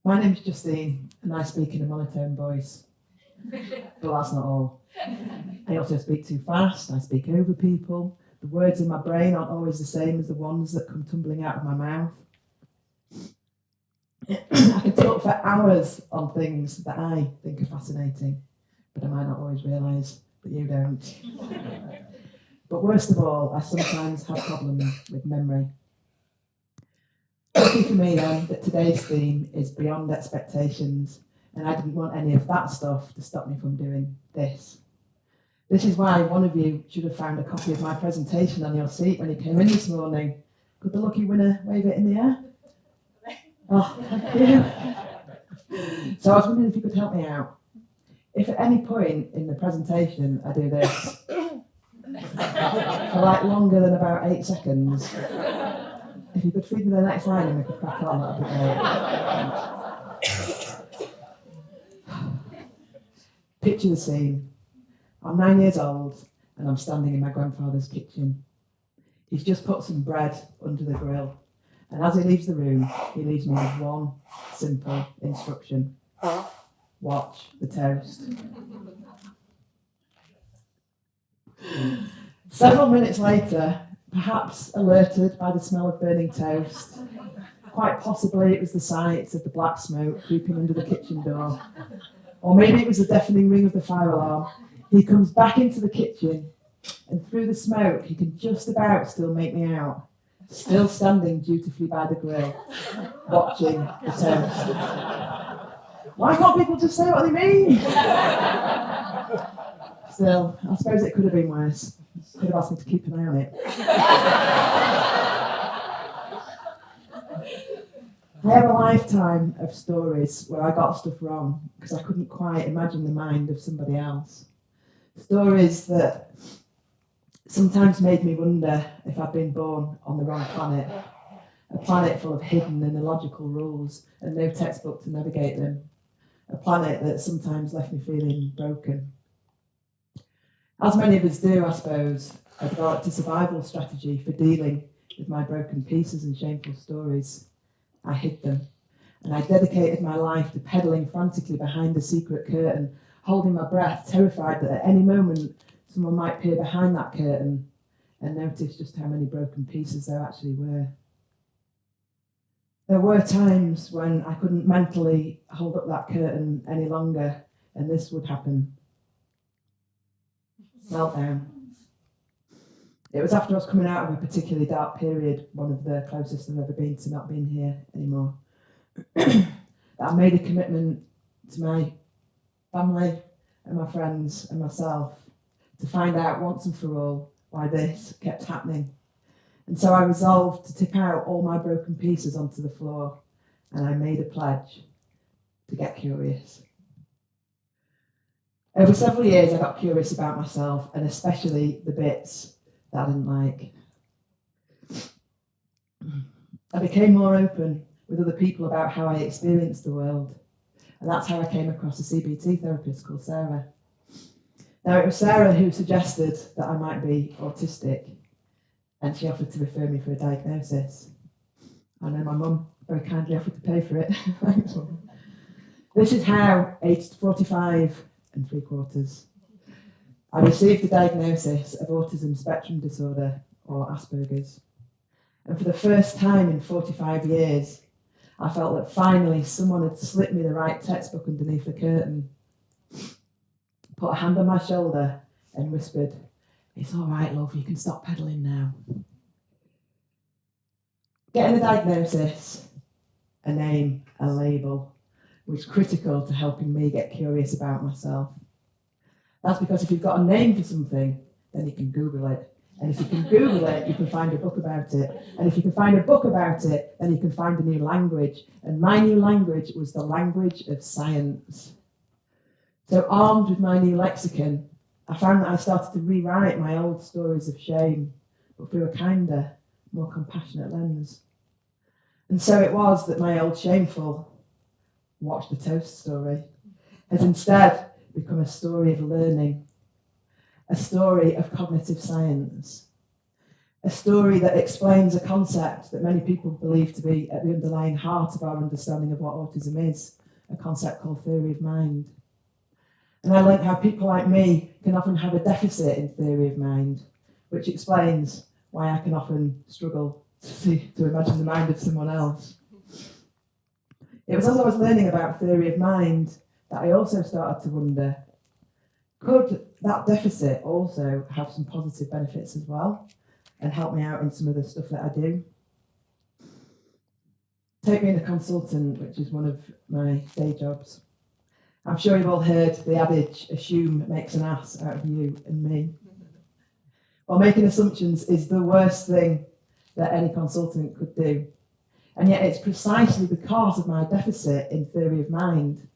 My name's Justine, and I speak in a monotone voice. But that's not all. I also speak too fast, I speak over people. The words in my brain aren't always the same as the ones that come tumbling out of my mouth. I can talk for hours on things that I think are fascinating, but I might not always realise that you don't. But worst of all, I sometimes have problems with memory. Lucky for me then that today's theme is beyond expectations, and I didn't want any of that stuff to stop me from doing this. This is why one of you should have found a copy of my presentation on your seat when you came in this morning. Could the lucky winner wave it in the air? Oh, thank you. So I was wondering if you could help me out. If at any point in the presentation I do this, for like longer than about 8 seconds, if you could feed me the next line and we could crack on, that'd be great. Picture the scene. I'm 9 years old and I'm standing in my grandfather's kitchen. He's just put some bread under the grill, and as he leaves the room, he leaves me with one simple instruction. Watch the toast. Several minutes later, perhaps alerted by the smell of burning toast, quite possibly it was the sight of the black smoke creeping under the kitchen door, or maybe it was the deafening ring of the fire alarm, he comes back into the kitchen, and through the smoke he can just about still make me out, still standing dutifully by the grill, watching the toast. Why can't people just say what they mean? Still, I suppose it could have been worse. Could have asked me to keep an eye on it. I have a lifetime of stories where I got stuff wrong because I couldn't quite imagine the mind of somebody else. Stories that sometimes made me wonder if I'd been born on the wrong planet, a planet full of hidden and illogical rules and no textbook to navigate them, a planet that sometimes left me feeling broken. As many of us do, I suppose, I developed a survival strategy for dealing with my broken pieces and shameful stories. I hid them, and I dedicated my life to peddling frantically behind the secret curtain, holding my breath, terrified that at any moment someone might peer behind that curtain and notice just how many broken pieces there actually were. There were times when I couldn't mentally hold up that curtain any longer, and this would happen. Meltdown. It was after I was coming out of a particularly dark period, one of the closest I've ever been to not being here anymore, that I made a commitment to my family and my friends and myself to find out once and for all why this kept happening. And so I resolved to tip out all my broken pieces onto the floor, and I made a pledge to get curious. Over several years, I got curious about myself, and especially the bits that I didn't like. I became more open with other people about how I experienced the world, and that's how I came across a CBT therapist called Sarah. Now, it was Sarah who suggested that I might be autistic, and she offered to refer me for a diagnosis. I know my mum very kindly offered to pay for it. Thanks, Mum. This is how, aged 45 3/4, I received the diagnosis of Autism Spectrum Disorder, or Aspergers. And for the first time in 45 years, I felt that finally someone had slipped me the right textbook underneath the curtain, put a hand on my shoulder and whispered, "It's all right, love, you can stop peddling now." Getting a diagnosis, a name, a label, was critical to helping me get curious about myself. That's because if you've got a name for something, then you can Google it. And if you can Google it, you can find a book about it. And if you can find a book about it, then you can find a new language. And my new language was the language of science. So armed with my new lexicon, I found that I started to rewrite my old stories of shame, but through a kinder, more compassionate lens. And so it was that my old shameful watch the toast story has instead become a story of learning, a story of cognitive science, a story that explains a concept that many people believe to be at the underlying heart of our understanding of what autism is, a concept called theory of mind. And I learned how people like me can often have a deficit in theory of mind, which explains why I can often struggle to imagine the mind of someone else. It was as I was learning about theory of mind that I also started to wonder, could that deficit also have some positive benefits as well and help me out in some of the stuff that I do? Take being a consultant, which is one of my day jobs. I'm sure you've all heard the adage, assume makes an ass out of you and me. Well, making assumptions is the worst thing that any consultant could do. And yet it's precisely because of my deficit in theory of mind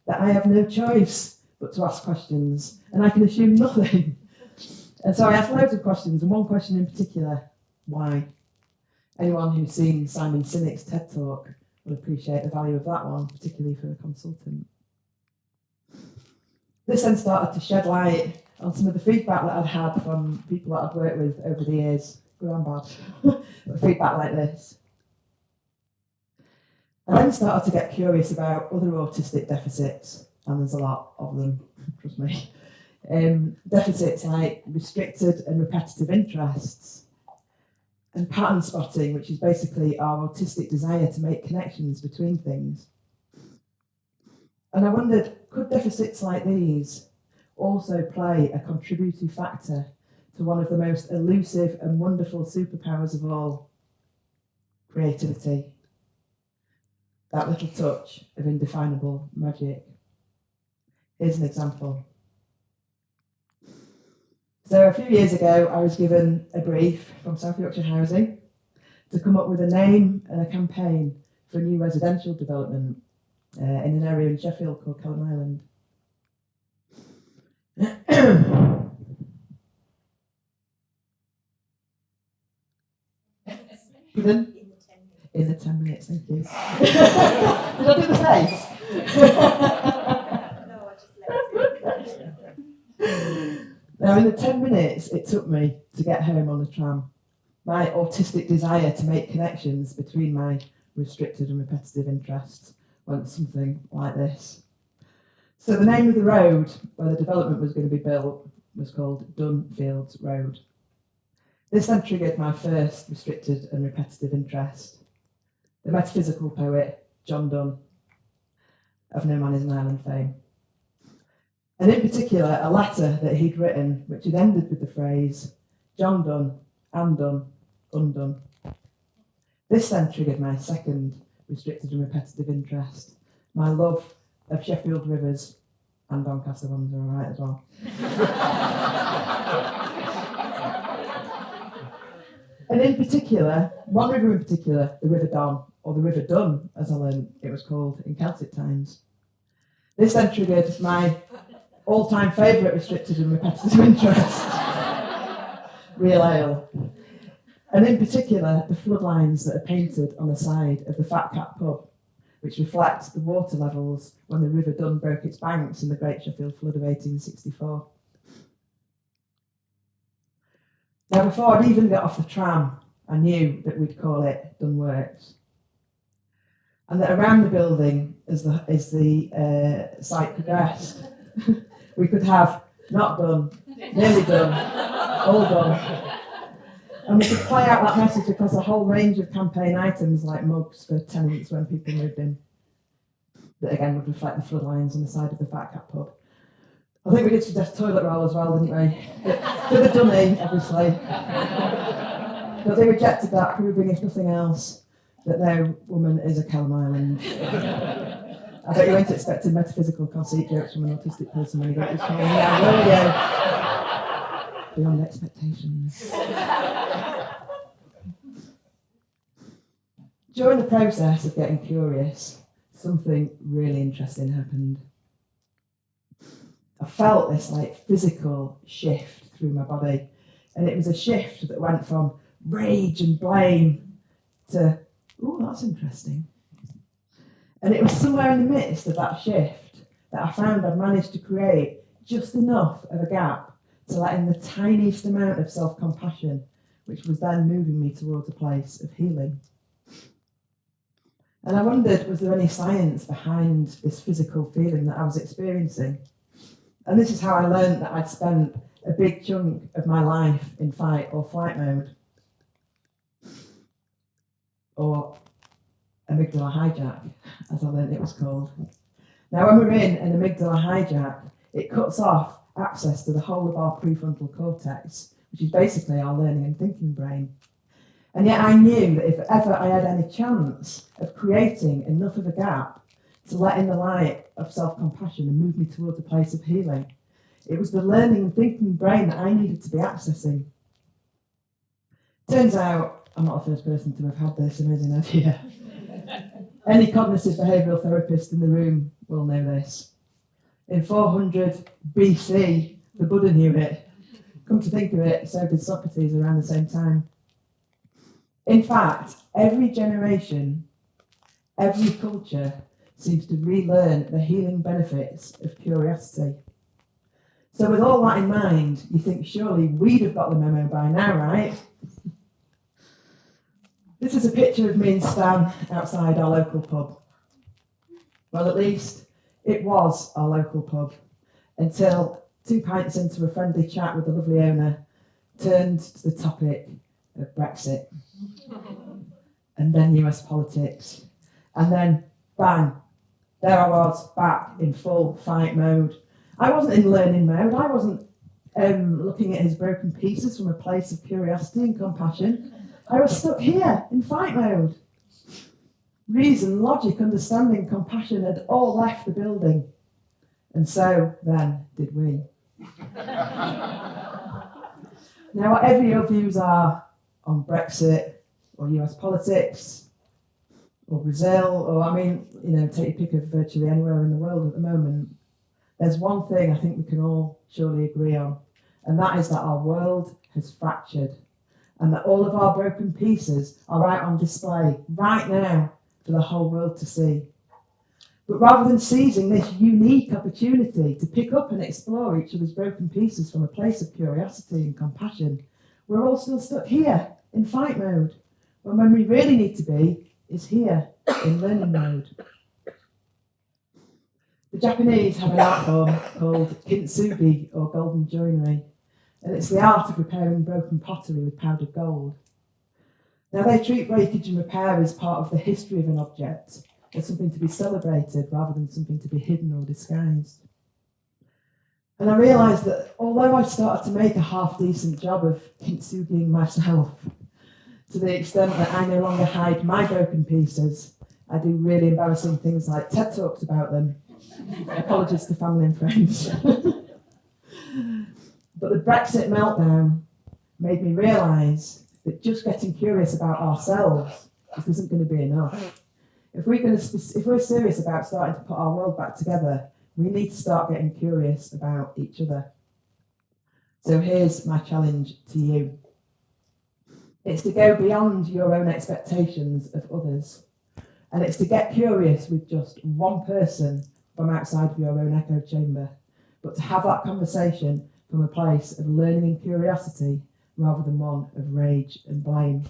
that I have no choice but to ask questions, and I can assume nothing. And so I asked loads of questions, and one question in particular, why? Anyone who's seen Simon Sinek's TED Talk will appreciate the value of that one, particularly for a consultant. This then started to shed light on some of the feedback that I'd had from people that I'd worked with over the years, good and bad, but feedback like this. I then started to get curious about other autistic deficits, and there's a lot of them, trust me. Deficits like restricted and repetitive interests, and pattern spotting, which is basically our autistic desire to make connections between things. And I wondered, could deficits like these also play a contributory factor to one of the most elusive and wonderful superpowers of all, creativity? That little touch of indefinable magic. Here's an example. So a few years ago, I was given a brief from South Yorkshire Housing to come up with a name and a campaign for a new residential development in an area in Sheffield called Kelham Island. Pardon? In the 10 minutes, thank you. Did I do the face? No, I just let it. Now, in the 10 minutes it took me to get home on the tram, my autistic desire to make connections between my restricted and repetitive interests went something like this. So the name of the road where the development was going to be built was called Dunfields Road. This then triggered my first restricted and repetitive interest, the metaphysical poet John Donne, of No Man is an Island fame. And in particular, a letter that he'd written, which had ended with the phrase, John Donne, and done, undone. This then triggered my second restricted and repetitive interest, my love of Sheffield rivers, and Doncaster ones are all right as well. And in particular, one river in particular, the River Don, or the River Dun, as I learned it was called in Celtic times. This then triggered my all-time favourite restricted and repetitive interest, real ale. And in particular, the floodlines that are painted on the side of the Fat Cat pub, which reflect the water levels when the River Dun broke its banks in the Great Sheffield Flood of 1864. Now, before I'd even got off the tram, I knew that we'd call it Dunworks. And that around the building, as the site progressed, we could have not done, nearly done, all done. And we could play out that message across a whole range of campaign items like mugs for tenants when people moved in, that again would reflect the floodlines on the side of the Fat Cat pub. I think we did suggest toilet roll as well, didn't we? For the dummy, obviously. But they rejected that, proving, if nothing else, that no woman is a Kelham Island. I bet you ain't expecting metaphysical conceit jokes from an autistic person when you got this home. Yeah, will you? Beyond expectations. During the process of getting curious, something really interesting happened. I felt this physical shift through my body, and it was a shift that went from rage and blame to, oh, that's interesting. And it was somewhere in the midst of that shift that I found I'd managed to create just enough of a gap to let in the tiniest amount of self-compassion, which was then moving me towards a place of healing. And I wondered, was there any science behind this physical feeling that I was experiencing? And this is how I learned that I'd spent a big chunk of my life in fight or flight mode, or amygdala hijack, as I learned it was called. Now, when we're in an amygdala hijack, it cuts off access to the whole of our prefrontal cortex, which is basically our learning and thinking brain. And yet I knew that if ever I had any chance of creating enough of a gap to let in the light of self-compassion and move me towards a place of healing, it was the learning and thinking brain that I needed to be accessing. Turns out, I'm not the first person to have had this amazing idea. Any cognitive behavioural therapist in the room will know this. In 400 BC, the Buddha knew it. Come to think of it, so did Socrates around the same time. In fact, every generation, every culture seems to relearn the healing benefits of curiosity. So with all that in mind, you think surely we'd have got the memo by now, right? This is a picture of me and Stan outside our local pub. Well, at least it was our local pub, until 2 pints into a friendly chat with the lovely owner turned to the topic of Brexit, and then US politics, and then bang, there I was back in full fight mode. I wasn't in learning mode, I wasn't looking at his broken pieces from a place of curiosity and compassion. I was stuck here in fight mode. Reason, logic, understanding, compassion had all left the building, and so then did we. Now, whatever your views are on Brexit or US politics or Brazil, or take your pick of virtually anywhere in the world at the moment, there's one thing I think we can all surely agree on, and that is that our world has fractured, and that all of our broken pieces are out on display right now for the whole world to see. But rather than seizing this unique opportunity to pick up and explore each other's broken pieces from a place of curiosity and compassion, we're all still stuck here in fight mode, when we really need to be is here in learning mode. The Japanese have an art form called Kintsugi, or golden joinery, and it's the art of repairing broken pottery with powdered gold. Now, they treat breakage and repair as part of the history of an object, as something to be celebrated rather than something to be hidden or disguised. And I realised that although I started to make a half-decent job of kintsugiing myself, to the extent that I no longer hide my broken pieces, I do really embarrassing things like TED Talks about them. Apologies to family and friends. But the Brexit meltdown made me realise that just getting curious about ourselves just isn't going to be enough. If we're serious about starting to put our world back together, we need to start getting curious about each other. So here's my challenge to you. It's to go beyond your own expectations of others. And it's to get curious with just one person from outside of your own echo chamber, but to have that conversation from a place of learning and curiosity rather than one of rage and blame.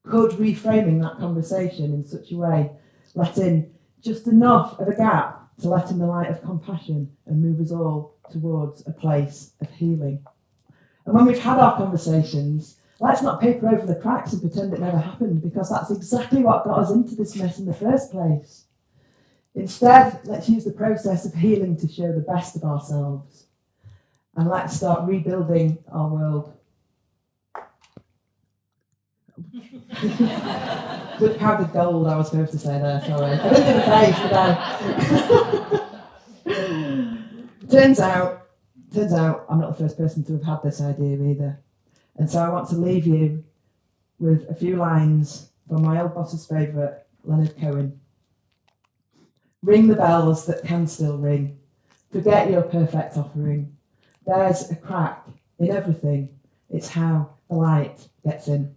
Could reframing that conversation in such a way let in just enough of a gap to let in the light of compassion and move us all towards a place of healing? And when we've had our conversations, let's not paper over the cracks and pretend it never happened, because that's exactly what got us into this mess in the first place. Instead, let's use the process of healing to show the best of ourselves. And let's start rebuilding our world. With powdered gold, I was supposed to say there, sorry. I didn't do the face, did I? Turns out I'm not the first person to have had this idea either. And so I want to leave you with a few lines from my old boss's favourite, Leonard Cohen. Ring the bells that can still ring. Forget your perfect offering. There's a crack in everything. It's how the light gets in.